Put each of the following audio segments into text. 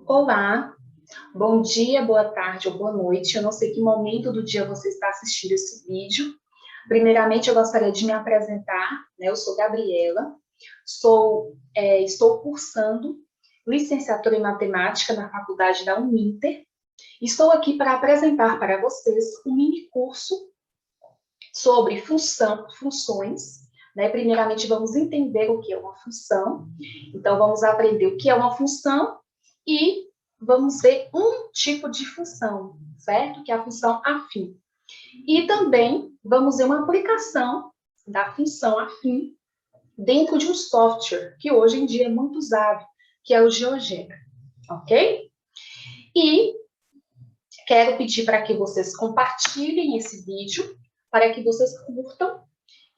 Olá, bom dia, boa tarde ou boa noite. Eu não sei que momento do dia você está assistindo esse vídeo. Primeiramente, eu gostaria de me apresentar, né? Eu sou Gabriela, estou cursando licenciatura em matemática na faculdade da Uninter. Estou aqui para apresentar para vocês um mini curso sobre funções. Né? Primeiramente, vamos entender o que é uma função. Então, vamos aprender o que é uma função e vamos ver um tipo de função, certo? Que é a função afim. E também vamos ver uma aplicação da função afim dentro de um software que hoje em dia é muito usado, que é o GeoGebra, ok? E quero pedir para que vocês compartilhem esse vídeo, para que vocês curtam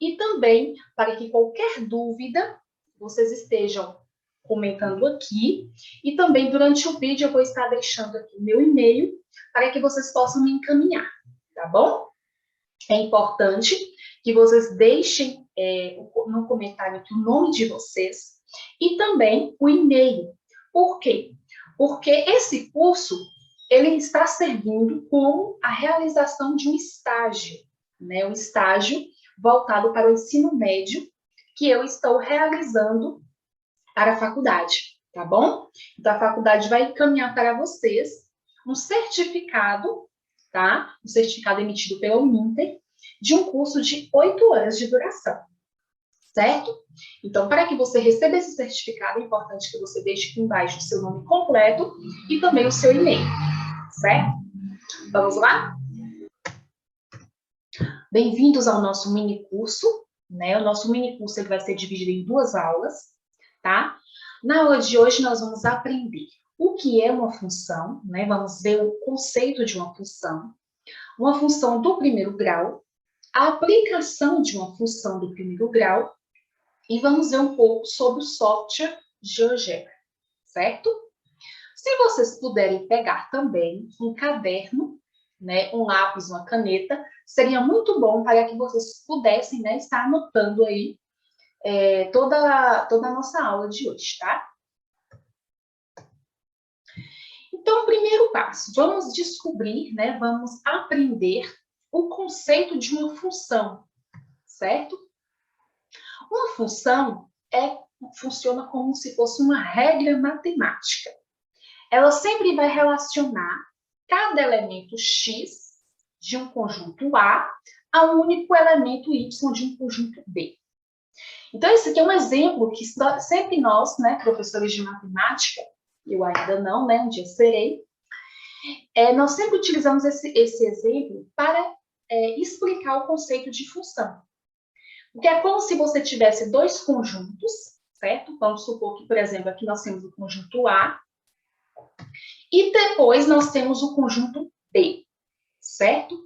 e também para que qualquer dúvida vocês estejam comentando aqui. E também durante o vídeo eu vou estar deixando aqui o meu e-mail para que vocês possam me encaminhar, tá bom? É importante que vocês deixem no comentário aqui o nome de vocês e também o e-mail. Por quê? Porque esse curso ele está servindo como a realização de um estágio, né? Um estágio voltado para o ensino médio que eu estou realizando para a faculdade, tá bom? Então, a faculdade vai encaminhar para vocês um certificado, tá? Um certificado emitido pela Uninter, de um curso de 8 horas de duração, certo? Então, para que você receba esse certificado, é importante que você deixe aqui embaixo o seu nome completo e também o seu e-mail, certo? Vamos lá? Bem-vindos ao nosso mini curso, né? O nosso mini curso ele vai ser dividido em 2 aulas, tá? Na aula de hoje nós vamos aprender o que é uma função, né? Vamos ver o conceito de uma função do primeiro grau, a aplicação de uma função do primeiro grau e vamos ver um pouco sobre o software GeoGebra, certo? Se vocês puderem pegar também um caderno, né, um lápis, uma caneta, seria muito bom para que vocês pudessem, né, estar anotando aí toda a nossa aula de hoje, tá? Então, o primeiro passo, vamos descobrir, né, vamos aprender o conceito de uma função, certo? Uma função funciona como se fosse uma regra matemática. Ela sempre vai relacionar cada elemento X de um conjunto A um único elemento Y de um conjunto B. Então, esse aqui é um exemplo que sempre nós, né, professores de matemática, eu ainda não, né, um dia serei, nós sempre utilizamos esse exemplo para explicar o conceito de função. Porque é como se você tivesse 2 conjuntos, certo? Vamos supor que, por exemplo, aqui nós temos o conjunto A e depois nós temos o conjunto B, certo?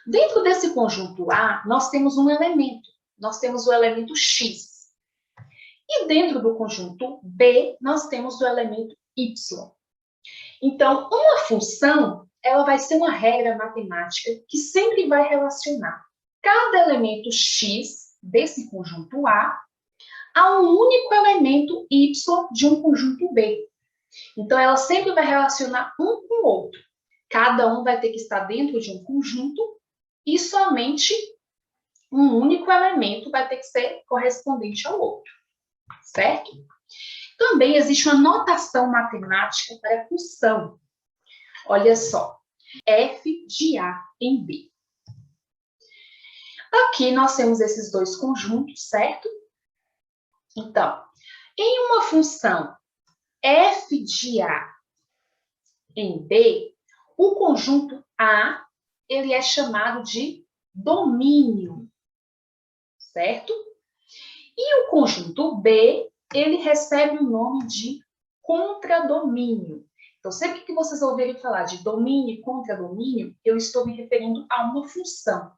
Dentro desse conjunto A, nós temos um elemento. Nós temos o elemento X. E dentro do conjunto B, nós temos o elemento Y. Então, uma função, ela vai ser uma regra matemática que sempre vai relacionar cada elemento X desse conjunto A um único elemento Y de um conjunto B. Então, ela sempre vai relacionar um com o outro. Cada um vai ter que estar dentro de um conjunto e somente um único elemento vai ter que ser correspondente ao outro, certo? Também existe uma notação matemática para função. Olha só, f de A em B. Aqui nós temos esses 2 conjuntos, certo? Então, em uma função f de A em B, o conjunto A ele é chamado de domínio, certo? E o conjunto B, ele recebe o nome de contradomínio. Então, sempre que vocês ouvirem falar de domínio e contradomínio, eu estou me referindo a uma função.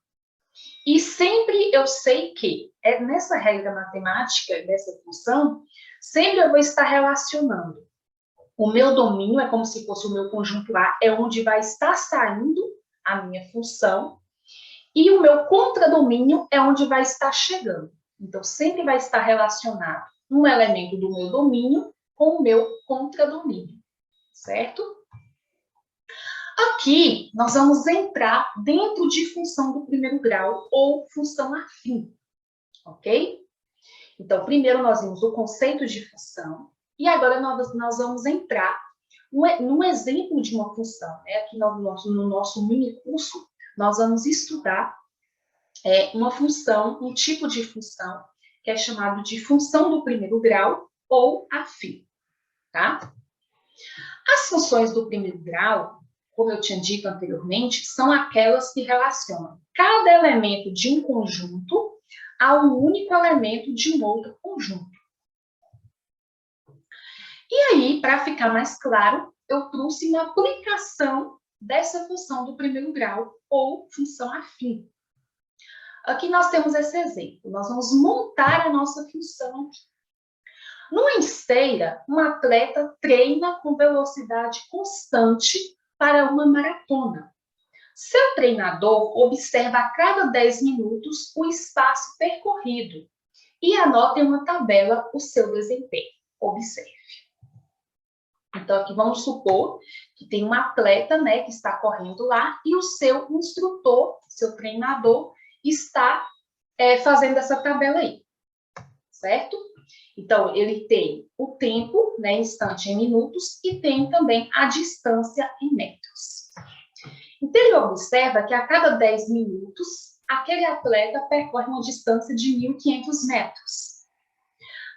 E sempre eu sei que, nessa regra matemática, dessa função, sempre eu vou estar relacionando. O meu domínio é como se fosse o meu conjunto A, é onde vai estar saindo a minha função, e o meu contradomínio é onde vai estar chegando. Então, sempre vai estar relacionado um elemento do meu domínio com o meu contradomínio, certo? Aqui, nós vamos entrar dentro de função do primeiro grau ou função afim, ok? Então, primeiro nós vimos o conceito de função e agora nós vamos entrar num exemplo de uma função. Né? Aqui no nosso mini curso, nós vamos estudar uma função, um tipo de função, que é chamado de função do primeiro grau ou afim, tá? As funções do primeiro grau, como eu tinha dito anteriormente, são aquelas que relacionam cada elemento de um conjunto a um único elemento de um outro conjunto. E aí, para ficar mais claro, eu trouxe uma aplicação dessa função do primeiro grau ou função afim. Aqui nós temos esse exemplo. Nós vamos montar a nossa função aqui. Numa esteira, um atleta treina com velocidade constante para uma maratona. Seu treinador observa a cada 10 minutos o espaço percorrido e anota em uma tabela o seu desempenho. Observe. Então, aqui vamos supor que tem um atleta, né, que está correndo lá e o seu instrutor, seu treinador, está fazendo essa tabela aí, certo? Então, ele tem o tempo, né, instante em minutos, e tem também a distância em metros. Então, ele observa que a cada 10 minutos, aquele atleta percorre uma distância de 1.500 metros.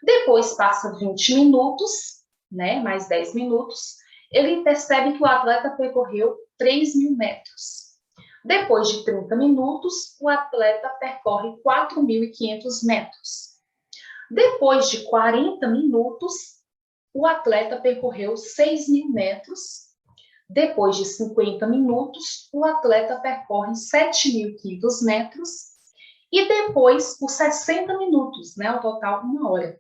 Depois passa 20 minutos, né, mais 10 minutos, ele percebe que o atleta percorreu 3.000 metros. Depois de 30 minutos, o atleta percorre 4.500 metros. Depois de 40 minutos, o atleta percorreu 6.000 metros. Depois de 50 minutos, o atleta percorre 7.500 metros. E depois, por 60 minutos, né, o total 1 hora,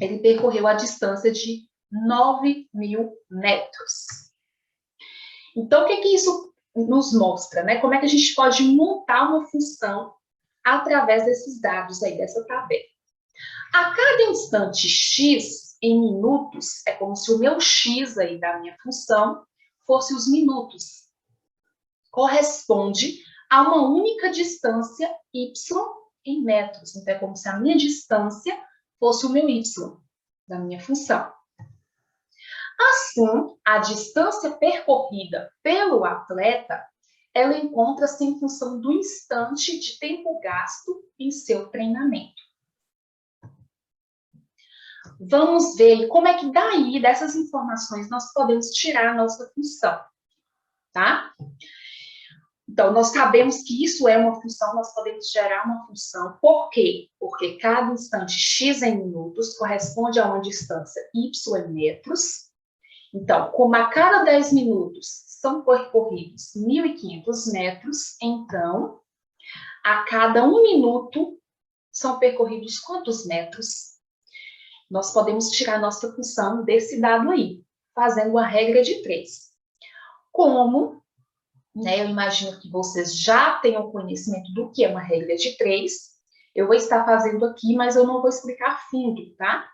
ele percorreu a distância de 9.000 metros. Então, o que isso nos mostra? Né? Como é que a gente pode montar uma função através desses dados aí, dessa tabela? A cada instante x em minutos, é como se o meu x aí da minha função fosse os minutos. Corresponde a uma única distância y em metros. Então, é como se a minha distância fosse o meu y da minha função. Assim, a distância percorrida pelo atleta, ela encontra-se em função do instante de tempo gasto em seu treinamento. Vamos ver como é que daí, dessas informações, nós podemos tirar a nossa função, tá? Então, nós sabemos que isso é uma função, nós podemos gerar uma função. Por quê? Porque cada instante x em minutos corresponde a uma distância y em metros. Então, como a cada 10 minutos são percorridos 1.500 metros, então, a cada 1 minuto são percorridos quantos metros? Nós podemos tirar nossa função desse dado aí, fazendo uma regra de 3. Como, né, eu imagino que vocês já tenham conhecimento do que é uma regra de 3, eu vou estar fazendo aqui, mas eu não vou explicar a fundo, tá?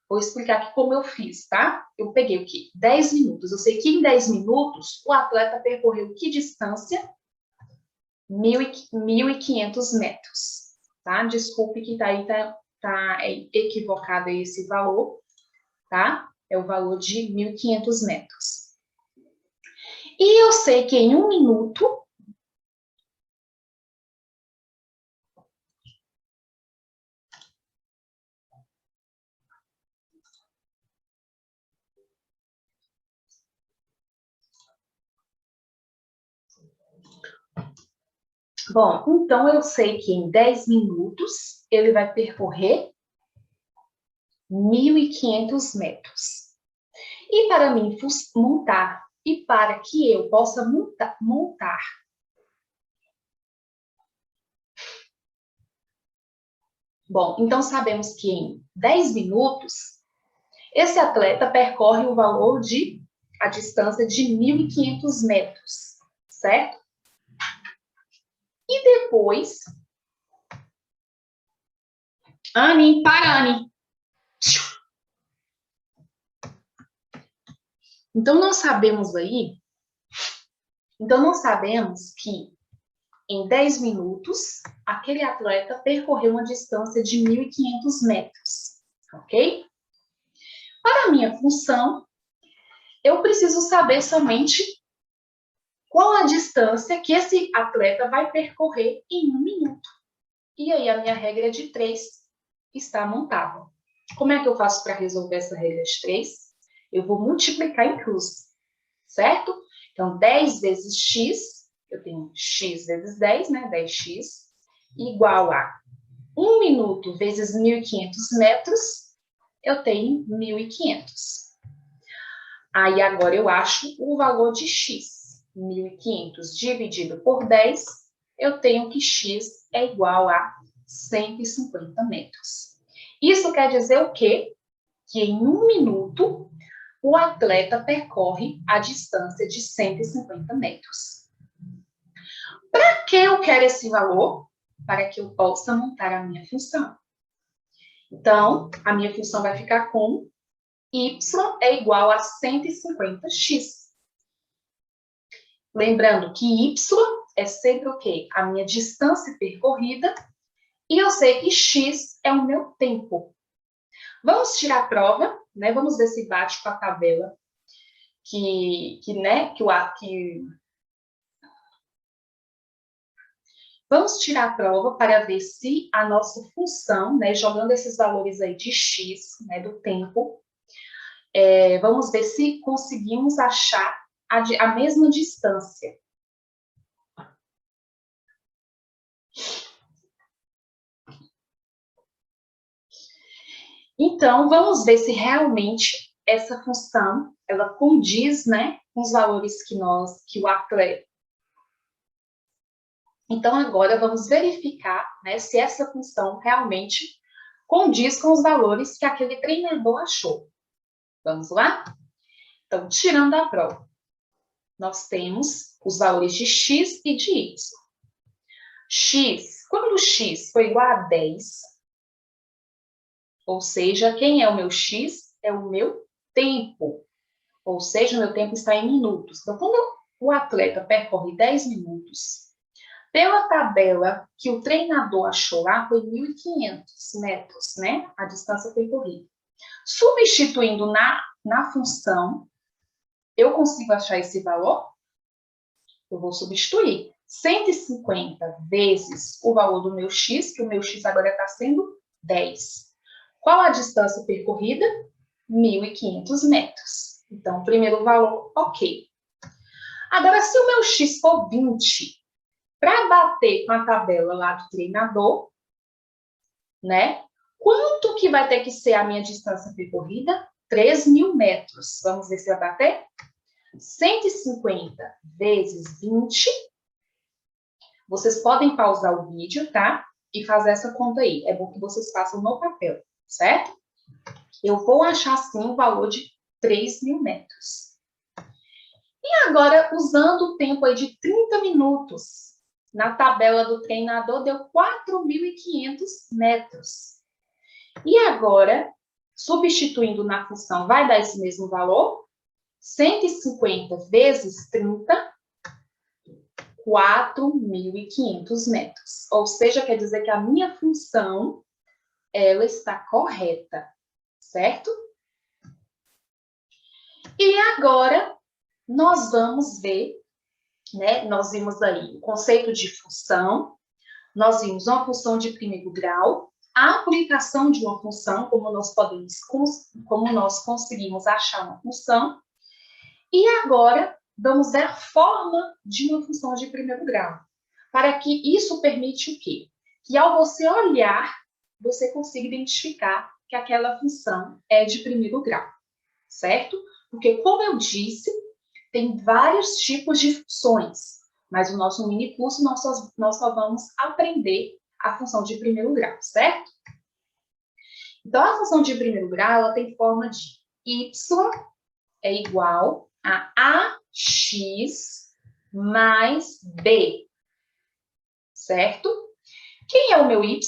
Vou explicar aqui como eu fiz, tá? Eu peguei o quê? 10 minutos. Eu sei que em 10 minutos o atleta percorreu que distância? 1.500 metros, tá? Desculpe que tá equivocado aí esse valor, tá? É o valor de 1.500 metros. E eu sei que em 1 minuto, bom, então eu sei que em 10 minutos ele vai percorrer 1.500 metros. E para mim montar, e para que eu possa montar bom, então sabemos que em 10 minutos, esse atleta percorre o valor de a distância de 1.500 metros, certo? E depois, Anne. Então, nós sabemos que em 10 minutos, aquele atleta percorreu uma distância de 1.500 metros, ok? Para a minha função, eu preciso saber somente qual a distância que esse atleta vai percorrer em 1 minuto. E aí, a minha regra de 3 está montada. Como é que eu faço para resolver essa regra de 3? Eu vou multiplicar em cruz, certo? Então, 10 vezes x, eu tenho x vezes 10, né? 10x, igual a 1 minuto vezes 1.500 metros, eu tenho 1.500. Aí, agora eu acho o valor de x. 1.500 dividido por 10, eu tenho que x é igual a 150 metros. Isso quer dizer o quê? Que em 1 minuto, o atleta percorre a distância de 150 metros. Para que eu quero esse valor? Para que eu possa montar a minha função. Então, a minha função vai ficar com y é igual a 150x. Lembrando que y é sempre o quê? A minha distância percorrida. E eu sei que x é o meu tempo. Vamos tirar a prova, né? Vamos ver se bate com a tabela Vamos tirar a prova para ver se a nossa função, né, jogando esses valores aí de x, né, do tempo, vamos ver se conseguimos achar a mesma distância. Então, vamos ver se realmente essa função, ela condiz, né, com os valores que o atleta. Então, agora vamos verificar, né, se essa função realmente condiz com os valores que aquele treinador achou. Vamos lá? Então, tirando a prova, nós temos os valores de x e de y. X, quando x for igual a 10, ou seja, quem é o meu x? É o meu tempo. Ou seja, o meu tempo está em minutos. Então, quando o atleta percorre 10 minutos, pela tabela que o treinador achou lá, foi 1.500 metros, né? A distância percorrida. Substituindo na função, eu consigo achar esse valor? Eu vou substituir 150 vezes o valor do meu x, que o meu x agora está sendo 10. Qual a distância percorrida? 1.500 metros. Então, o primeiro valor, ok. Agora, se o meu x for 20, para bater com a tabela lá do treinador, né? Quanto que vai ter que ser a minha distância percorrida? 3.000 metros. Vamos ver se vai bater? 150 vezes 20. Vocês podem pausar o vídeo, tá? E fazer essa conta aí. É bom que vocês façam no papel, certo? Eu vou achar, sim, o valor de 3.000 metros. E agora, usando o tempo aí de 30 minutos, na tabela do treinador, deu 4.500 metros. E agora, substituindo na função, vai dar esse mesmo valor? 150 vezes 30, 4.500 metros. Ou seja, quer dizer que a minha função, ela está correta, certo? E agora, nós vamos ver, né? Nós vimos aí o conceito de função, nós vimos uma função de primeiro grau, a aplicação de uma função, como nós conseguimos achar uma função, e agora vamos ver a forma de uma função de primeiro grau, para que isso permite o quê? Que ao você olhar, você consiga identificar que aquela função é de primeiro grau, certo? Porque, como eu disse, tem vários tipos de funções, mas no nosso mini curso nós só vamos aprender a função de primeiro grau, certo? Então, a função de primeiro grau, ela tem forma de y é igual a ax mais b, certo? Quem é o meu y?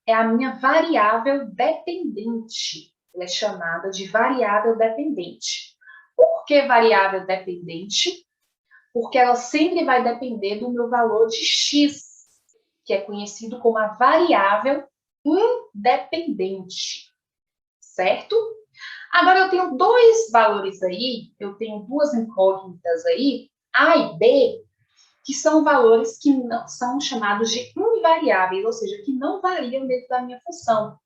É a minha variável dependente. Ela é chamada de variável dependente. Por que variável dependente? Porque ela sempre vai depender do meu valor de x, que é conhecido como a variável independente, certo? Agora, eu tenho dois valores aí, eu tenho duas incógnitas aí, A e B, que são valores que não são chamados de invariáveis, ou seja, que não variam dentro da minha função.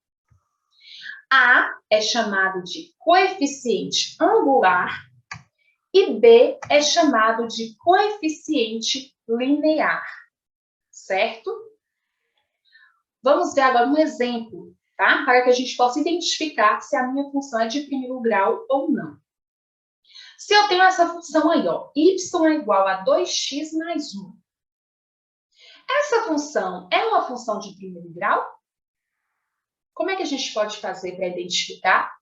A é chamado de coeficiente angular e B é chamado de coeficiente linear, certo? Vamos ver agora um exemplo, tá? Para que a gente possa identificar se a minha função é de primeiro grau ou não. Se eu tenho essa função aí, ó, y é igual a 2x mais 1. Essa função é uma função de primeiro grau? Como é que a gente pode fazer para identificar?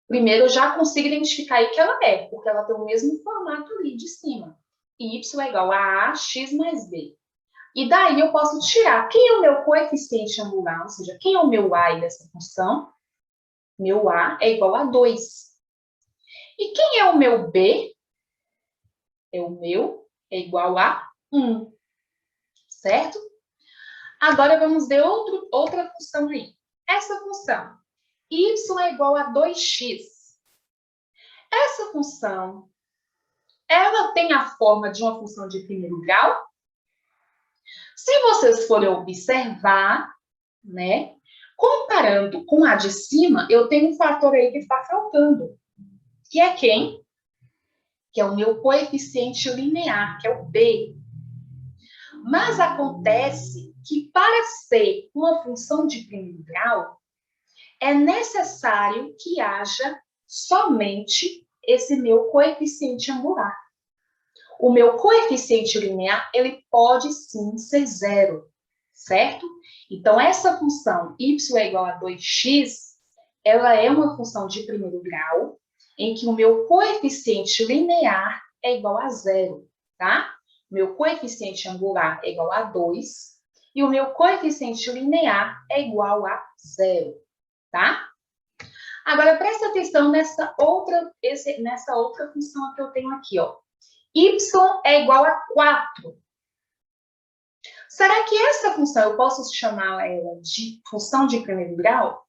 Primeiro, eu já consigo identificar aí que ela é, porque ela tem o mesmo formato ali de cima. Y é igual a x mais b. E daí eu posso tirar quem é o meu coeficiente angular, ou seja, quem é o meu a dessa função. Meu a é igual a 2. E quem é o meu b? É igual a 1. Certo? Agora vamos ver outra função aí. Essa função, y é igual a 2x. Essa função, ela tem a forma de uma função de primeiro grau? Se vocês forem observar, né, comparando com a de cima, eu tenho um fator aí que está faltando, que é quem? Que é o meu coeficiente linear, que é o b. Mas acontece que para ser uma função de primeiro grau, é necessário que haja somente esse meu coeficiente angular. O meu coeficiente linear, ele pode sim ser zero, certo? Então, essa função y é igual a 2x, ela é uma função de primeiro grau, em que o meu coeficiente linear é igual a zero, tá? O meu coeficiente angular é igual a 2 e o meu coeficiente linear é igual a zero, tá? Agora, presta atenção nessa outra função que eu tenho aqui, ó. Y é igual a 4. Será que essa função eu posso chamar ela de função de primeiro grau?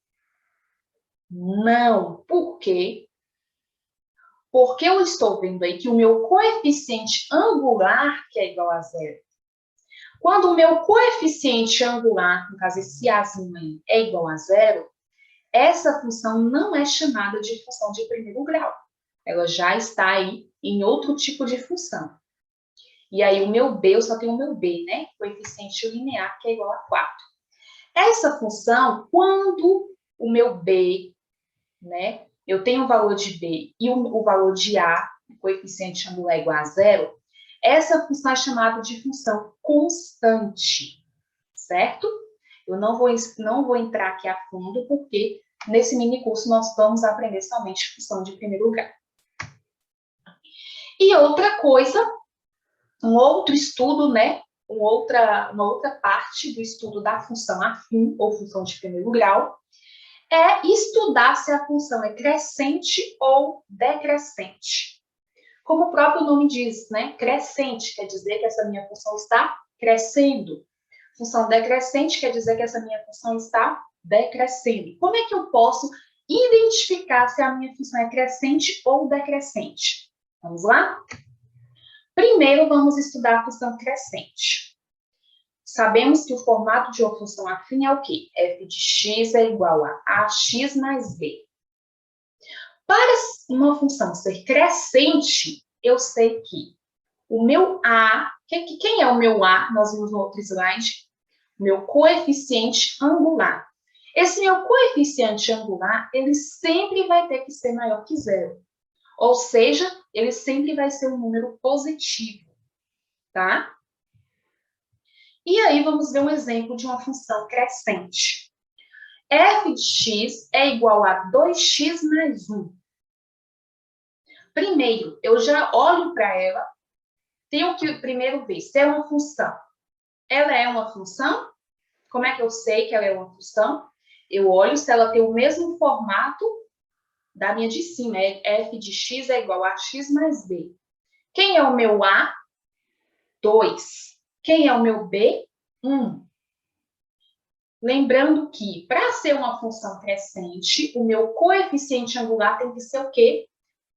Não. Por quê? Porque eu estou vendo aí que o meu coeficiente angular que é igual a zero. Quando o meu coeficiente angular, no caso esse azinho aí, é igual a zero, essa função não é chamada de função de primeiro grau. Ela já está aí em outro tipo de função. E aí o meu b, eu só tenho o meu b, né? Coeficiente linear, que é igual a 4. Essa função, quando o meu b, né? Eu tenho o valor de b e o valor de a, o coeficiente angular é igual a zero, essa função é chamada de função constante, certo? Eu não vou entrar aqui a fundo, porque nesse mini curso nós vamos aprender somente função de primeiro grau. E outra coisa, um outro estudo, né? Uma outra parte do estudo da função afim, ou função de primeiro grau, é estudar se a função é crescente ou decrescente. Como o próprio nome diz, né? Crescente quer dizer que essa minha função está crescendo. Função decrescente quer dizer que essa minha função está decrescendo. Como é que eu posso identificar se a minha função é crescente ou decrescente? Vamos lá? Primeiro, vamos estudar a função crescente. Sabemos que o formato de uma função afim é o quê? f de x é igual a ax mais b. Para uma função ser crescente, eu sei que o meu a, quem é o meu a? Nós vimos no outro slide, o meu coeficiente angular. Esse meu coeficiente angular, ele sempre vai ter que ser maior que zero. Ou seja, ele sempre vai ser um número positivo, tá? E aí, vamos ver um exemplo de uma função crescente. f de x é igual a 2x mais 1. Primeiro, eu já olho para ela, tenho que primeiro ver se é uma função. Ela é uma função? Como é que eu sei que ela é uma função? Eu olho se ela tem o mesmo formato da minha de cima, f de x é igual a x mais b. Quem é o meu a? 2. Quem é o meu b? 1. Lembrando que, para ser uma função crescente, o meu coeficiente angular tem que ser o quê?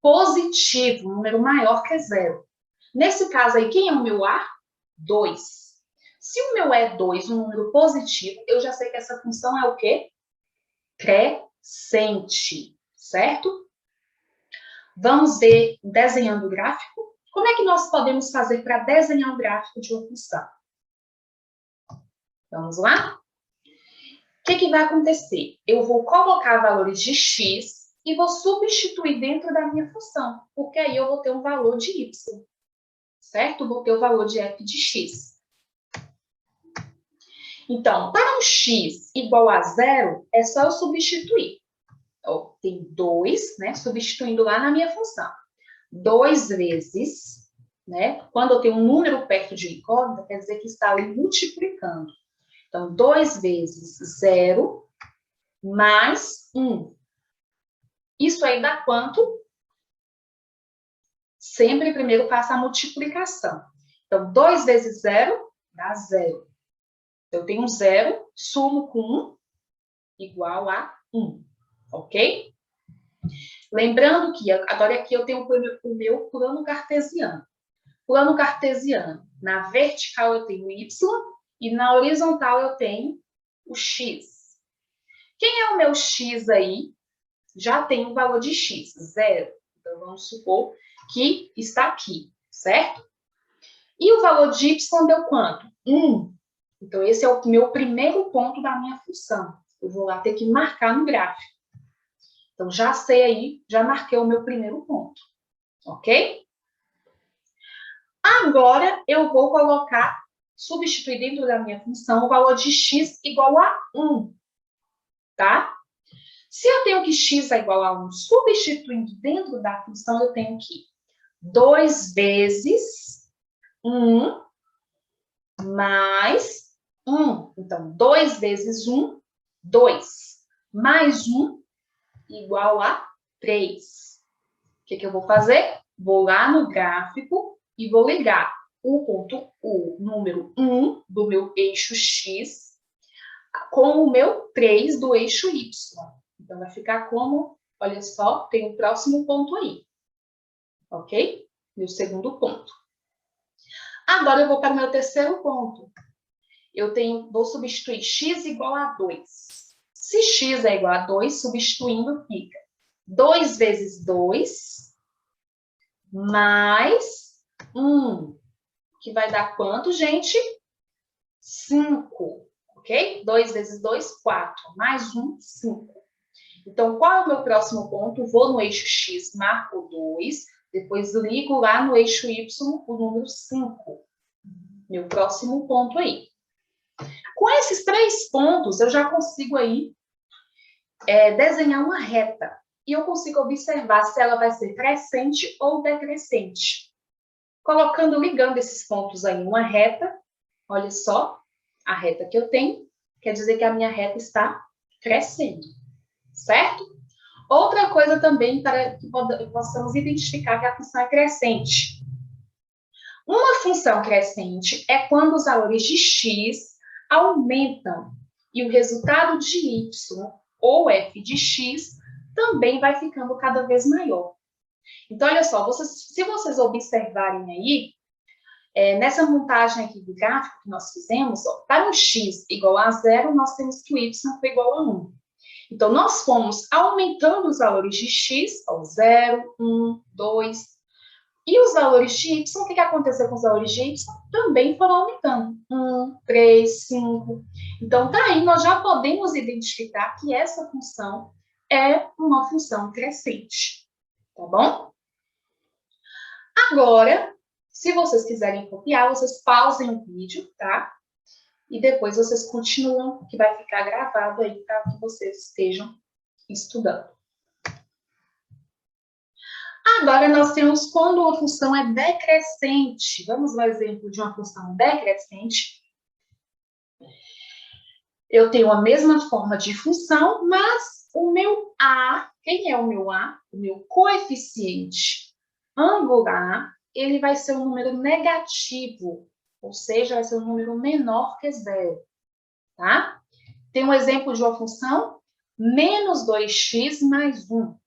Positivo, um número maior que 0. Nesse caso aí, quem é o meu a? 2. Se o meu é 2, um número positivo, eu já sei que essa função é o quê? Crescente, certo? Vamos ver desenhando o gráfico. Como é que nós podemos fazer para desenhar o gráfico de uma função? Vamos lá? O que vai acontecer? Eu vou colocar valores de x e vou substituir dentro da minha função, porque aí eu vou ter um valor de y, certo? Vou ter o valor de f de x. Então, para um x igual a 0, é só eu substituir. Então, tem 2, né? Substituindo lá na minha função. 2 vezes, né? Quando eu tenho um número perto de incógnita, quer dizer que está ali multiplicando. Então, 2 vezes 0 mais 1. Isso aí dá quanto? Sempre primeiro faça a multiplicação. Então, 2 vezes 0 dá 0. Eu tenho 0, sumo com 1, igual a 1. Ok? Lembrando que agora aqui eu tenho o meu plano cartesiano. Plano cartesiano. Na vertical eu tenho y e na horizontal eu tenho o x. Quem é o meu x aí? Já tem um valor de x, 0. Então, vamos supor que está aqui, certo? E o valor de y deu quanto? 1. Então, esse é o meu primeiro ponto da minha função. Eu vou lá ter que marcar no gráfico. Então, já sei aí, já marquei o meu primeiro ponto. Ok? Agora, eu vou colocar, substituir dentro da minha função o valor de x igual a 1. Tá? Se eu tenho que x é igual a 1, substituindo dentro da função, eu tenho que 2 vezes 1 mais 1. Então, 2 vezes 1, 2. Mais 1 igual a 3. O que eu vou fazer? Vou lá no gráfico e vou ligar o número 1 do meu eixo X com o meu 3 do eixo Y. Então, vai ficar como, olha só, tem o próximo ponto aí. Ok? Meu segundo ponto. Agora, eu vou para o meu terceiro ponto. Vou substituir x igual a 2. Se x é igual a 2, substituindo fica 2 vezes 2 mais 1. Que vai dar quanto, gente? 5. Ok? 2 vezes 2, 4. Mais 1, 5. Então, qual é o meu próximo ponto? Vou no eixo X, marco 2, depois ligo lá no eixo Y o número 5. Meu próximo ponto aí. Com esses 3 pontos, eu já consigo aí desenhar uma reta. E eu consigo observar se ela vai ser crescente ou decrescente. Ligando esses pontos aí em uma reta, olha só, a reta que eu tenho, quer dizer que a minha reta está crescendo, certo? Outra coisa também para que possamos identificar que a função é crescente. Uma função crescente é quando os valores de x aumentam e o resultado de y ou f de x também vai ficando cada vez maior. Então, olha só, se vocês observarem aí, nessa montagem aqui do gráfico que nós fizemos, para um x igual a 0, nós temos que o y foi igual a 1. Então, nós fomos aumentando os valores de x, 0, 1, 2. E os valores de y, o que aconteceu com os valores de y? Também foram aumentando. 1, 3, 5. Então, daí nós já podemos identificar que essa função é uma função crescente. Tá bom? Agora, se vocês quiserem copiar, vocês pausem o vídeo, tá? E depois vocês continuam, que vai ficar gravado aí para que vocês estejam estudando. Agora, nós temos quando a função é decrescente. Vamos ao exemplo de uma função decrescente. Eu tenho a mesma forma de função, mas o meu a, o quem é o meu A? O meu coeficiente angular, ele vai ser um número negativo, ou seja, vai ser um número menor que zero, tá? Tem um exemplo de uma função, menos 2x mais 1.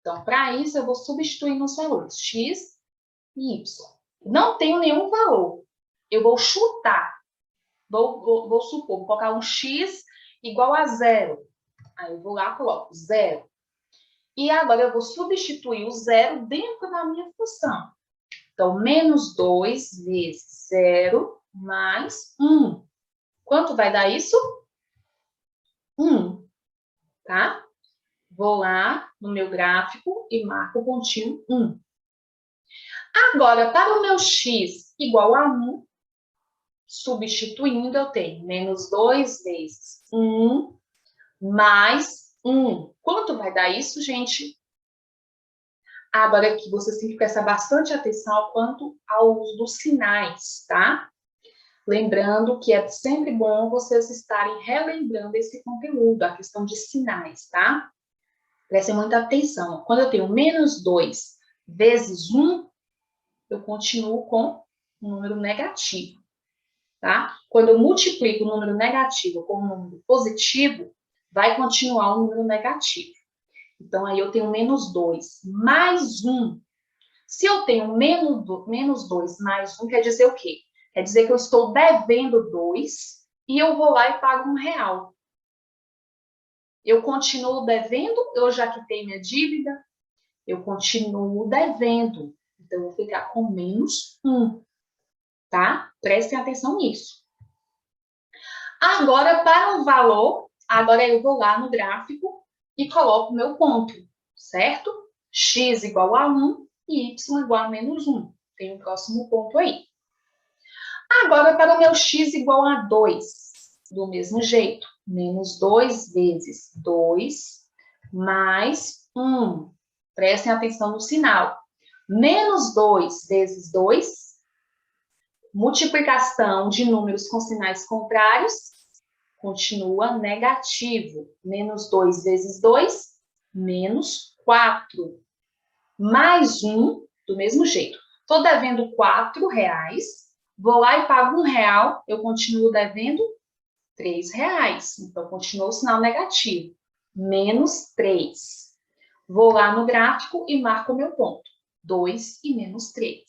Então, para isso, eu vou substituir nos valores x e y. Não tenho nenhum valor. Eu vou chutar. Vou supor, vou colocar um x igual a zero. Aí eu vou lá e coloco zero. E agora eu vou substituir o zero dentro da minha função. Então, menos 2 vezes zero mais 1. Quanto vai dar isso? 1, tá? Vou lá no meu gráfico e marco o pontinho 1. Agora, para o meu x igual a 1, substituindo, eu tenho menos 2 vezes 1 mais 1. Quanto vai dar isso, gente? Agora aqui vocês têm que prestar bastante atenção quanto ao uso dos sinais, tá? Lembrando que é sempre bom vocês estarem relembrando esse conteúdo, a questão de sinais, tá? Prestem muita atenção. Quando eu tenho menos 2 vezes 1, eu continuo com um número negativo, tá? Quando eu multiplico o número negativo com um número positivo, vai continuar um número negativo. Então, aí eu tenho menos 2 mais 1. Se eu tenho menos 2 mais 1, quer dizer o quê? Quer dizer que eu estou devendo 2 e eu vou lá e pago R$1. Eu continuo devendo, eu já quitei minha dívida, eu continuo devendo. Então, eu vou ficar com menos 1, tá? Prestem atenção nisso. Agora, para o valor, agora eu vou lá no gráfico e coloco o meu ponto, certo? X igual a 1 e y igual a menos 1. Tem o próximo ponto aí. Agora, para o meu x igual a 2, do mesmo jeito, menos 2 vezes 2 mais 1. Prestem atenção no sinal. Menos 2 vezes 2, multiplicação de números com sinais contrários, continua negativo. Menos 2 vezes 2, menos 4. Mais 1, do mesmo jeito. Estou devendo R$4, vou lá e pago R$1, eu continuo devendo R$3. Então, continua o sinal negativo. Menos 3. Vou lá no gráfico e marco o meu ponto. 2 e menos 3.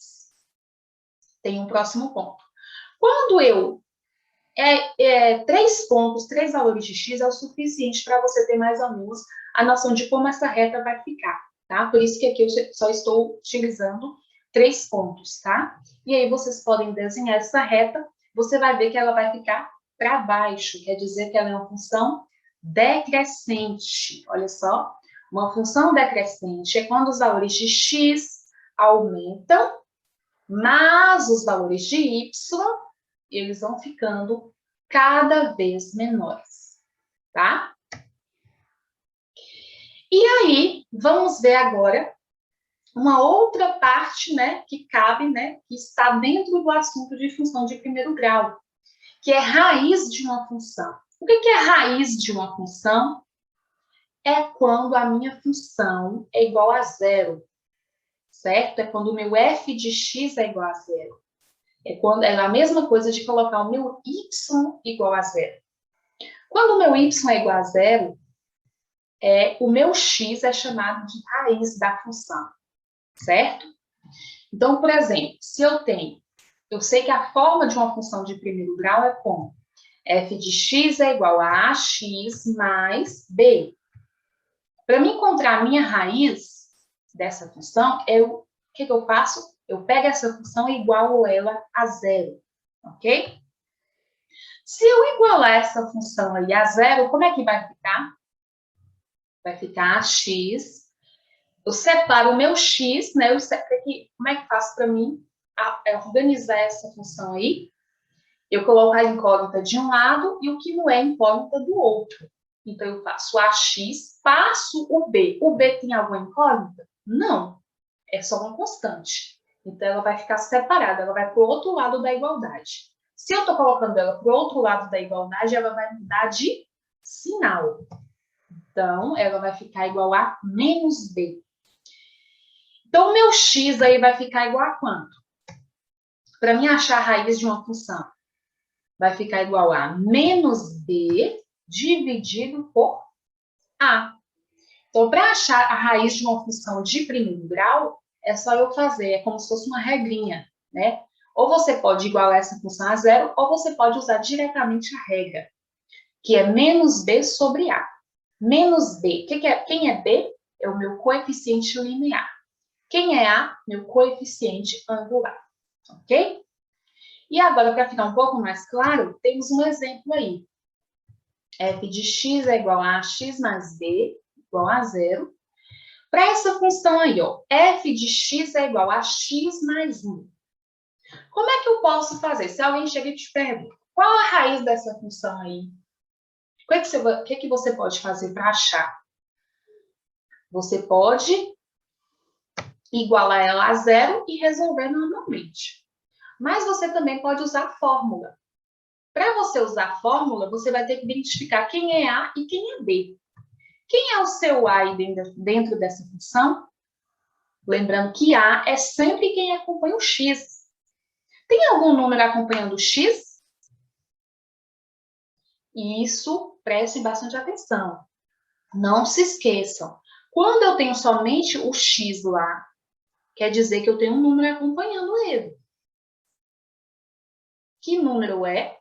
Tem um próximo ponto. Quando eu... 3 pontos, 3 valores de x é o suficiente para você ter mais ou menos a noção de como essa reta vai ficar, tá? Por isso que aqui eu só estou utilizando 3 pontos, tá? E aí vocês podem desenhar essa reta, você vai ver que ela vai ficar para baixo, quer dizer que ela é uma função decrescente. Olha só, uma função decrescente é quando os valores de x aumentam, mas os valores de y, eles vão ficando cada vez menores, tá? E aí, vamos ver agora uma outra parte, né, que cabe, né, que está dentro do assunto de função de primeiro grau, que é raiz de uma função. O que é raiz de uma função? É quando a minha função é igual a zero, certo? É quando o meu f de x é igual a zero. É a mesma coisa de colocar o meu y igual a zero. Quando o meu y é igual a zero, o meu x é chamado de raiz da função, certo? Então, por exemplo, se eu sei que a forma de uma função de primeiro grau é como? F de x é igual a ax mais b. Para me encontrar a minha raiz dessa função, o que eu faço? Eu pego essa função e igualo ela a zero, ok? Se eu igualar essa função aí a zero, como é que vai ficar? Vai ficar ax. Eu separo o meu x, né? Como é que faço para mim organizar essa função aí? Eu coloco a incógnita de um lado e o que não é incógnita do outro. Então, eu faço ax, passo o b. O b tem alguma incógnita? Não. É só uma constante. Então, ela vai ficar separada, ela vai para o outro lado da igualdade. Se eu estou colocando ela para o outro lado da igualdade, ela vai mudar de sinal. Então, ela vai ficar igual a menos b. Então, o meu x aí vai ficar igual a quanto? Para mim achar a raiz de uma função, vai ficar igual a menos b dividido por a. Então, para achar a raiz de uma função de primeiro grau, é só eu fazer, é como se fosse uma regrinha, né? Ou você pode igualar essa função a zero, ou você pode usar diretamente a regra, que é menos b sobre a. Menos b, quem é b? É o meu coeficiente linear. Quem é a? Meu coeficiente angular, ok? E agora, para ficar um pouco mais claro, temos um exemplo aí. F de x é igual a x mais b igual a zero. Para essa função aí, ó, f de x é igual a x mais 1. Como é que eu posso fazer? Se alguém chega e te pergunta, qual a raiz dessa função aí? O que você pode fazer para achar? Você pode igualar ela a zero e resolver normalmente. Mas você também pode usar a fórmula. Para você usar a fórmula, você vai ter que identificar quem é A e quem é B. Quem é o seu A aí dentro dessa função? Lembrando que A é sempre quem acompanha o X. Tem algum número acompanhando o X? Isso, preste bastante atenção. Não se esqueçam. Quando eu tenho somente o X lá, quer dizer que eu tenho um número acompanhando ele. Que número é?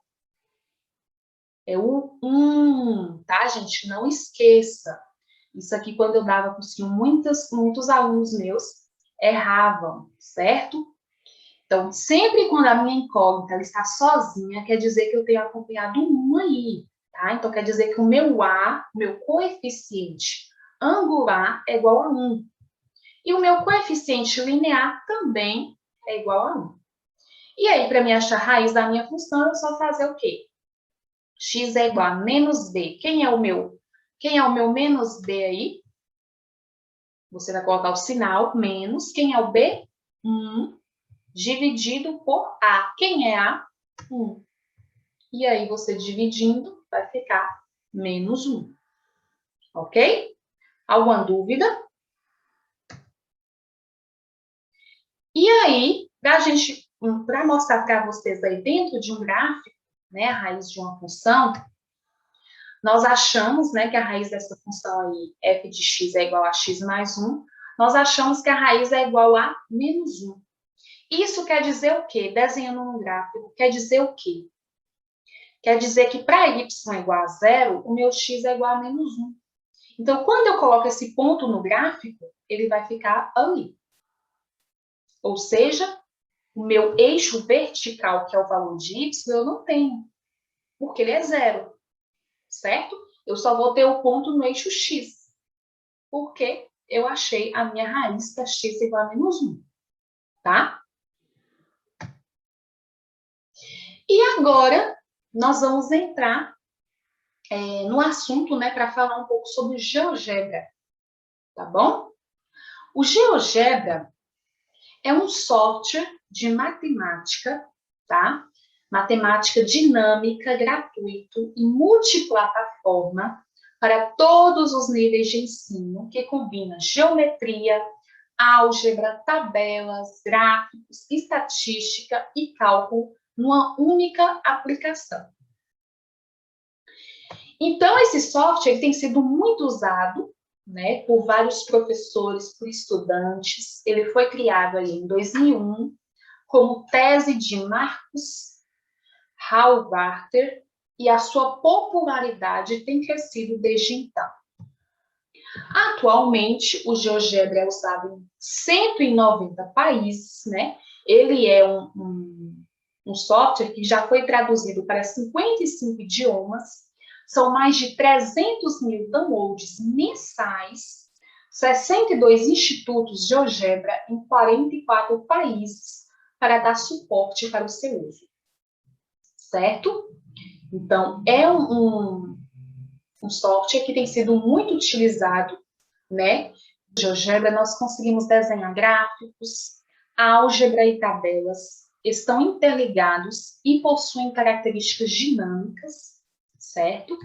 É o 1, tá, gente? Não esqueça. Isso aqui, quando eu dava cursinho, muitos alunos meus erravam, certo? Então, sempre quando a minha incógnita ela está sozinha, quer dizer que eu tenho acompanhado um aí, tá? Então, quer dizer que o meu A, meu coeficiente angular é igual a 1. E o meu coeficiente linear também é igual a 1. E aí, para me achar a raiz da minha função, é só fazer o quê? X é igual a menos b. Quem é o meu menos b aí? Você vai colocar o sinal menos. Quem é o b? 1 dividido por a. Quem é a? 1. E aí, você dividindo, vai ficar menos 1. Ok? Alguma dúvida? E aí, para mostrar para vocês aí dentro de um gráfico, né, a raiz de uma função, nós achamos, né, que a raiz dessa função aí, f de x é igual a x mais 1, nós achamos que a raiz é igual a menos 1. Isso quer dizer o quê? Desenhando no gráfico, quer dizer o quê? Quer dizer que para y igual a zero, o meu x é igual a menos 1. Então, quando eu coloco esse ponto no gráfico, ele vai ficar ali. Ou seja, o meu eixo vertical, que é o valor de y, eu não tenho, porque ele é zero, certo? Eu só vou ter o ponto no eixo x, porque eu achei a minha raiz para x igual a menos 1, tá? E agora, nós vamos entrar no assunto, né, para falar um pouco sobre GeoGebra, tá bom? O GeoGebra é um software de matemática, tá? Matemática dinâmica, gratuito e multiplataforma para todos os níveis de ensino, que combina geometria, álgebra, tabelas, gráficos, estatística e cálculo numa única aplicação. Então, esse software ele tem sido muito usado, né, por vários professores, por estudantes. Ele foi criado ali em 2001 como tese de Marcus Hallwarter e a sua popularidade tem crescido desde então. Atualmente, o GeoGebra é usado em 190 países, né? Ele é um software que já foi traduzido para 55 idiomas, são mais de 300 mil downloads mensais, 62 institutos GeoGebra em 44 países para dar suporte para o seu uso, certo? Então, é um software que tem sido muito utilizado, né? No GeoGebra nós conseguimos desenhar gráficos, álgebra e tabelas, estão interligados e possuem características dinâmicas, certo?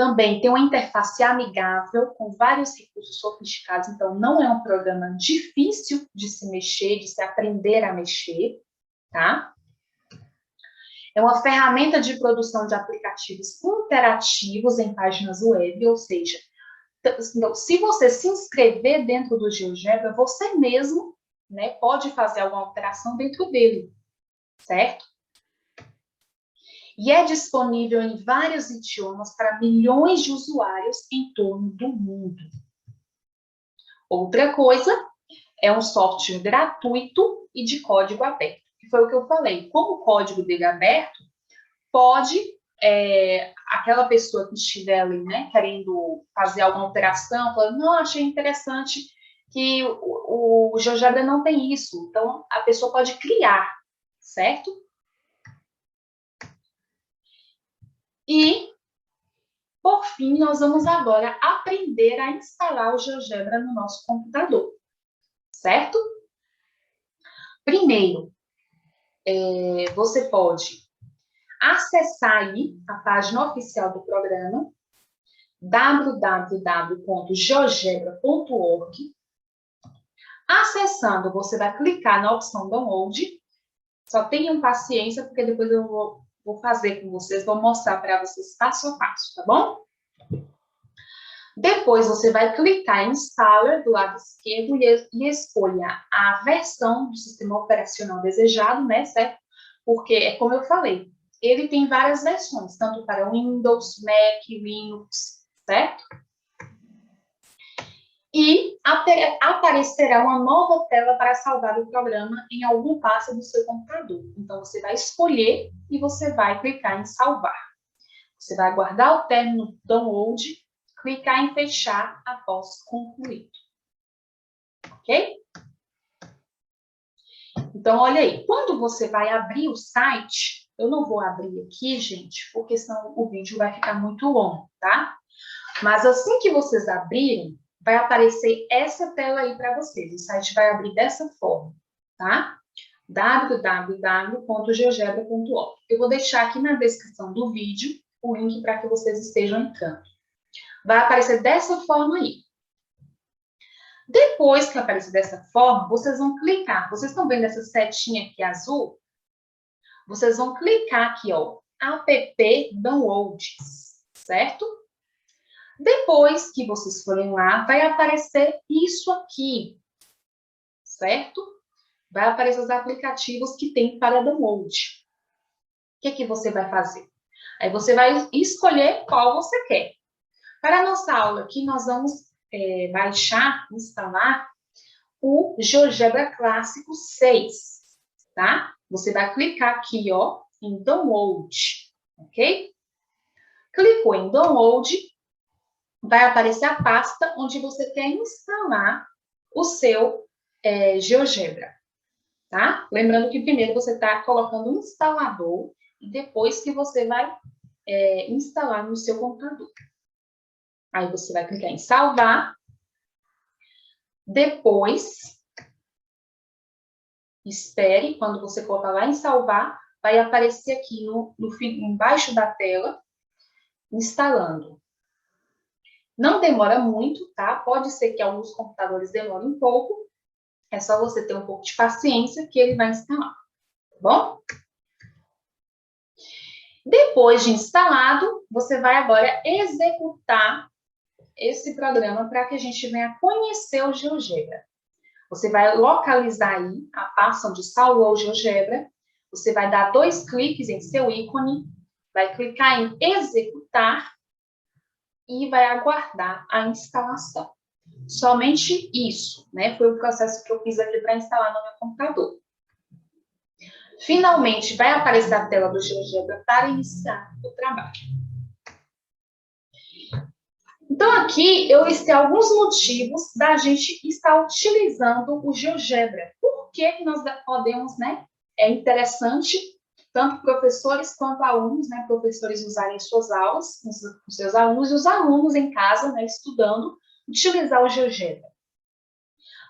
Também tem uma interface amigável, com vários recursos sofisticados, então não é um programa difícil de se mexer, de se aprender a mexer, tá? É uma ferramenta de produção de aplicativos interativos em páginas web, ou seja, se você se inscrever dentro do GeoGebra, você mesmo, né, pode fazer alguma alteração dentro dele, certo? E é disponível em vários idiomas para milhões de usuários em torno do mundo. Outra coisa, é um software gratuito e de código aberto, que foi o que eu falei. Como o código dele é aberto, pode, aquela pessoa que estiver ali, né, querendo fazer alguma alteração, falando, não, achei interessante que o GeoGebra não tem isso. Então, a pessoa pode criar, certo? E, por fim, nós vamos agora aprender a instalar o GeoGebra no nosso computador, certo? Primeiro, você pode acessar aí a página oficial do programa, www.geogebra.org. Acessando, você vai clicar na opção Download. Só tenham paciência, porque depois eu vou fazer com vocês, vou mostrar para vocês passo a passo, tá bom? Depois você vai clicar em Installer do lado esquerdo e escolha a versão do sistema operacional desejado, né, certo? Porque é como eu falei, ele tem várias versões, tanto para Windows, Mac, Linux, certo? E aparecerá uma nova tela para salvar o programa em algum passo do seu computador. Então, você vai escolher e você vai clicar em salvar. Você vai aguardar o término do download, clicar em fechar após concluído. Ok? Então, olha aí, quando você vai abrir o site, eu não vou abrir aqui, gente, porque senão o vídeo vai ficar muito longo, tá? Mas assim que vocês abrirem, vai aparecer essa tela aí para vocês. O site vai abrir dessa forma, tá? www.geogebra.org. Eu vou deixar aqui na descrição do vídeo o link para que vocês estejam entrando. Vai aparecer dessa forma aí. Depois que aparecer dessa forma, vocês vão clicar. Vocês estão vendo essa setinha aqui azul? Vocês vão clicar aqui, ó, app downloads, certo? Depois que vocês forem lá, vai aparecer isso aqui, certo? Vai aparecer os aplicativos que tem para download. O que você vai fazer? Aí você vai escolher qual você quer. Para a nossa aula aqui, nós vamos baixar, instalar o GeoGebra Clássico 6, tá? Você vai clicar aqui, ó, em Download, ok? Clicou em Download, vai aparecer a pasta onde você quer instalar o seu GeoGebra, tá? Lembrando que primeiro você está colocando um instalador e depois que você vai instalar no seu computador. Aí você vai clicar em salvar. Depois, espere, quando você colocar lá em salvar, vai aparecer aqui embaixo da tela, instalando. Não demora muito, tá? Pode ser que alguns computadores demorem um pouco. É só você ter um pouco de paciência que ele vai instalar, tá bom? Depois de instalado, você vai agora executar esse programa para que a gente venha conhecer o GeoGebra. Você vai localizar aí a pasta onde salvou o GeoGebra, você vai dar 2 cliques em seu ícone, vai clicar em executar e vai aguardar a instalação. Somente isso, né? Foi o processo que eu fiz aqui para instalar no meu computador. Finalmente, vai aparecer a tela do GeoGebra para iniciar o trabalho. Então, aqui eu listei alguns motivos da gente estar utilizando o GeoGebra. Por que nós podemos, né? É interessante, tanto professores quanto alunos, né? Professores usarem suas aulas com seus alunos e os alunos em casa, né? Estudando, utilizar o GeoGebra.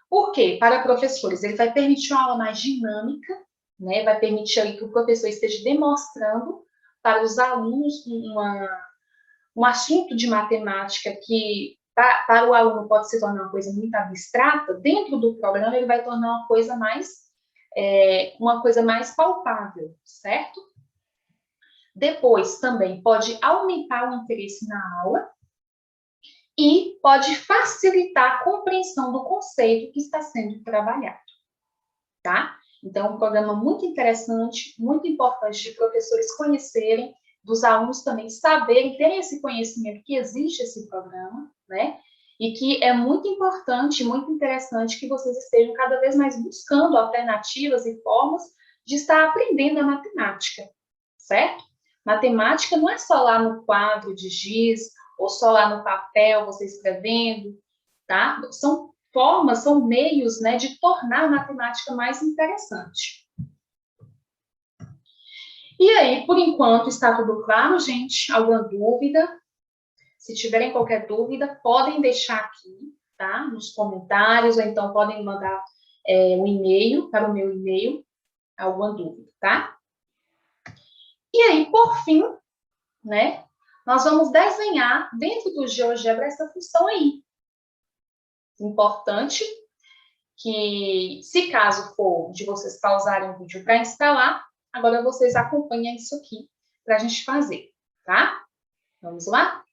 Por quê? Para professores, ele vai permitir uma aula mais dinâmica, né? Vai permitir ali que o professor esteja demonstrando para os alunos um assunto de matemática que para o aluno pode se tornar uma coisa muito abstrata, dentro do programa ele vai tornar uma coisa mais palpável, certo? Depois, também pode aumentar o interesse na aula e pode facilitar a compreensão do conceito que está sendo trabalhado, tá? Então, é um programa muito interessante, muito importante de professores conhecerem, dos alunos também saberem, terem esse conhecimento que existe esse programa, né? E que é muito importante, muito interessante que vocês estejam cada vez mais buscando alternativas e formas de estar aprendendo a matemática, certo? Matemática não é só lá no quadro de giz, ou só lá no papel, você escrevendo, tá? São formas, são meios, né, de tornar a matemática mais interessante. E aí, por enquanto, está tudo claro, gente? Alguma dúvida? Se tiverem qualquer dúvida, podem deixar aqui, tá? Nos comentários, ou então podem mandar um e-mail para o meu e-mail, alguma dúvida, tá? E aí, por fim, né, nós vamos desenhar dentro do GeoGebra essa função aí. Importante que, se caso for de vocês pausarem o vídeo para instalar, agora vocês acompanhem isso aqui para a gente fazer, tá? Vamos lá?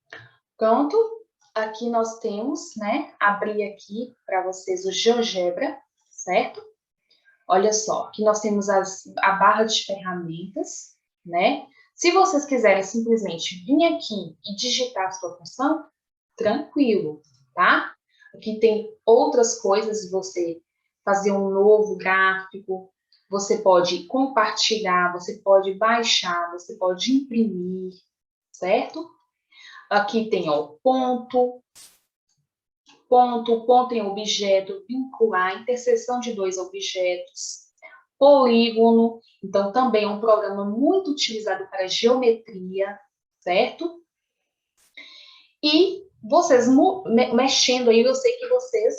Pronto. Aqui nós temos, né, abrir aqui para vocês o GeoGebra, certo? Olha só, aqui nós temos a barra de ferramentas, né? Se vocês quiserem simplesmente vir aqui e digitar a sua função, tranquilo, tá? Aqui tem outras coisas, você fazer um novo gráfico, você pode compartilhar, você pode baixar, você pode imprimir, certo? Aqui tem, ó, ponto em objeto, vincular, interseção de dois objetos, polígono, então também é um programa muito utilizado para geometria, certo? E vocês mexendo aí, eu sei que vocês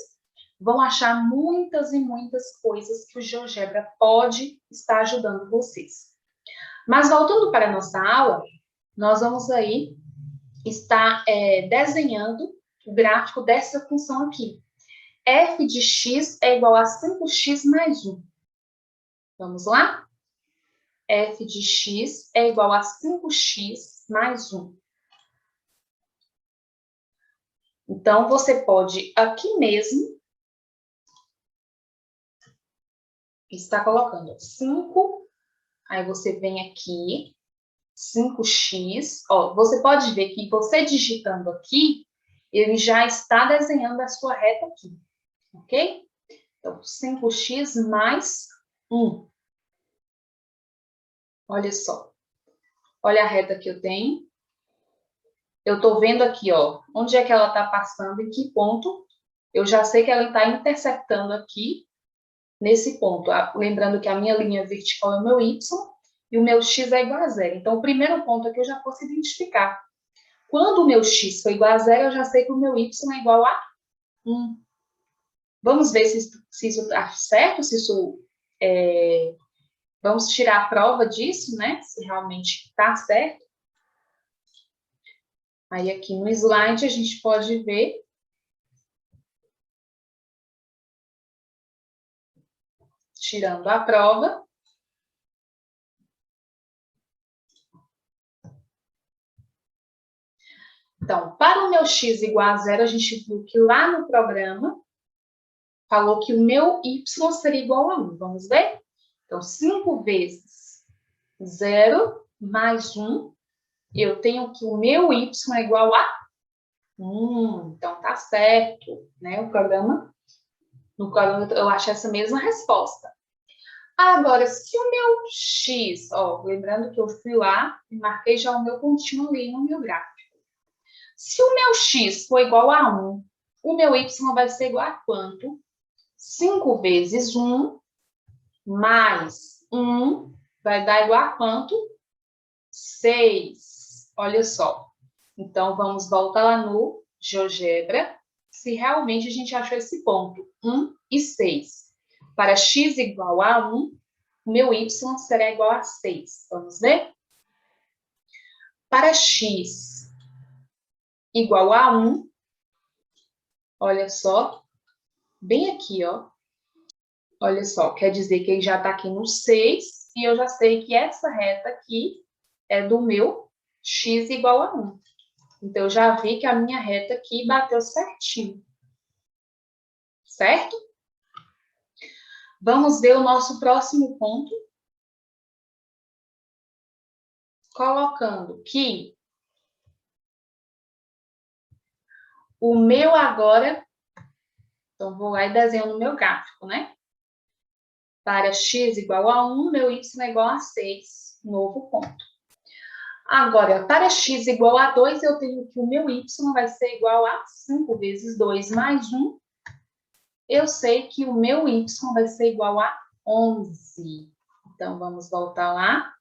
vão achar muitas e muitas coisas que o GeoGebra pode estar ajudando vocês. Mas voltando para a nossa aula, nós vamos aí estar desenhando o gráfico dessa função aqui. F de x é igual a 5x mais 1. Vamos lá? F de x é igual a 5x mais 1. Então, você pode, aqui mesmo, estar colocando 5, aí você vem aqui, 5x, ó, você pode ver que você digitando aqui, ele já está desenhando a sua reta aqui, ok? Então, 5x mais 1. Olha só. Olha a reta que eu tenho. Eu estou vendo aqui, ó, onde é que ela está passando, em que ponto. Eu já sei que ela está intersectando aqui, nesse ponto. Lembrando que a minha linha vertical é o meu y e o meu x é igual a zero. Então, o primeiro ponto aqui eu já posso identificar. Quando o meu x for igual a zero, eu já sei que o meu y é igual a 1. Vamos ver se isso está certo, se isso vamos tirar a prova disso, né? Se realmente está certo. Aí aqui no slide a gente pode ver tirando a prova. Então, para o meu x igual a zero, a gente viu que lá no programa falou que o meu y seria igual a 1. Vamos ver? Então, 5 vezes 0 mais 1, eu tenho que o meu y é igual a 1. Então, tá certo, né? No programa eu acho essa mesma resposta. Agora, se o meu x, ó, lembrando que eu fui lá e marquei já o meu pontinho ali no meu gráfico. Se o meu x for igual a 1, o meu y vai ser igual a quanto? 5 vezes 1 mais 1 vai dar igual a quanto? 6. Olha só. Então, vamos voltar lá no GeoGebra, se realmente a gente achou esse ponto, 1 e 6. Para x igual a 1, o meu y será igual a 6. Vamos ver? Para x igual a 1. Olha só, bem aqui, ó. Olha só, quer dizer que ele já está aqui no 6, e eu já sei que essa reta aqui é do meu x igual a 1. Então, eu já vi que a minha reta aqui bateu certinho. Certo? Vamos ver o nosso próximo ponto. Colocando que o meu agora... Então, vou lá e desenho no meu gráfico, né? Para x igual a 1, meu y é igual a 6. Novo ponto. Agora, para x igual a 2, eu tenho que o meu y vai ser igual a 5 vezes 2 mais 1. Eu sei que o meu y vai ser igual a 11. Então, vamos voltar lá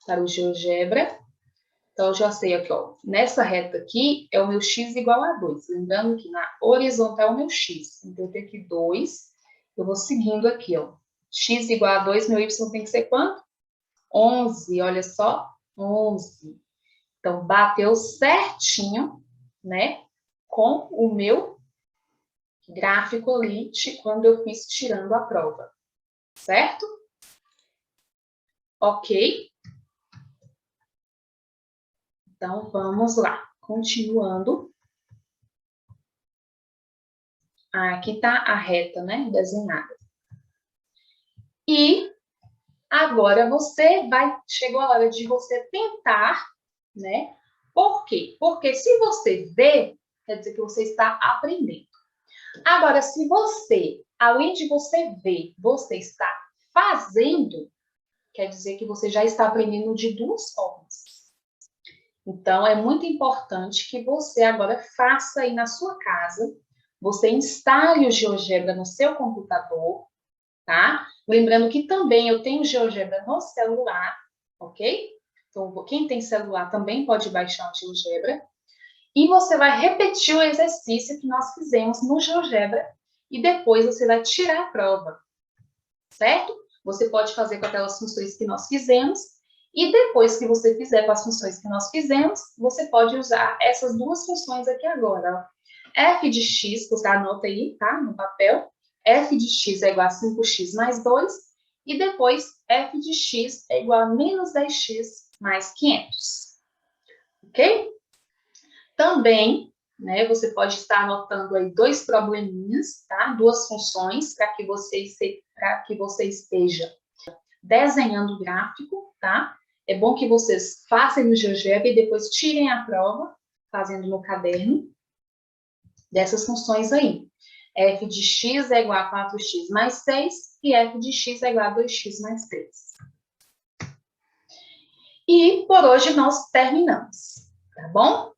para o GeoGebra. Então, eu já sei aqui, ó, nessa reta aqui é o meu x igual a 2. Lembrando que na horizontal é o meu x. Então, eu tenho aqui 2. Eu vou seguindo aqui, ó. X igual a 2, meu y tem que ser quanto? 11, olha só, 11. Então, bateu certinho, né, com o meu gráfico ali, quando eu fiz tirando a prova. Certo? Ok? Então, vamos lá. Continuando. Aqui está a reta, né, desenhada. E agora chegou a hora de você tentar, né? Por quê? Porque se você vê, quer dizer que você está aprendendo. Agora, se você, além de você ver, você está fazendo, quer dizer que você já está aprendendo de duas formas. Então, é muito importante que você agora faça aí na sua casa, você instale o GeoGebra no seu computador, tá? Lembrando que também eu tenho GeoGebra no celular, ok? Então, quem tem celular também pode baixar o GeoGebra. E você vai repetir o exercício que nós fizemos no GeoGebra e depois você vai tirar a prova, certo? Você pode fazer com aquelas funções que nós fizemos e depois que você fizer com as funções que nós fizemos, você pode usar essas duas funções aqui agora, ó. F de x, você anota aí, tá? No papel. F de x é igual a 5x mais 2. E depois, f de x é igual a menos 10x mais 500. Ok? Também, né, você pode estar anotando aí dois probleminhas, tá? Duas funções para que você esteja desenhando o gráfico, tá? É bom que vocês façam no GeoGebra e depois tirem a prova, fazendo no caderno, dessas funções aí. F de x é igual a 4x mais 6 e f de x é igual a 2x mais 3. E por hoje nós terminamos, tá bom?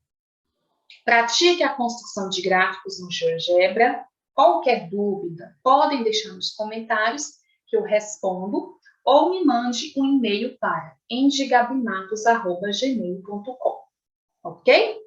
Pratique a construção de gráficos no GeoGebra. Qualquer dúvida, podem deixar nos comentários que eu respondo ou me mande um e-mail para endigabimatos@gmail.com, ok?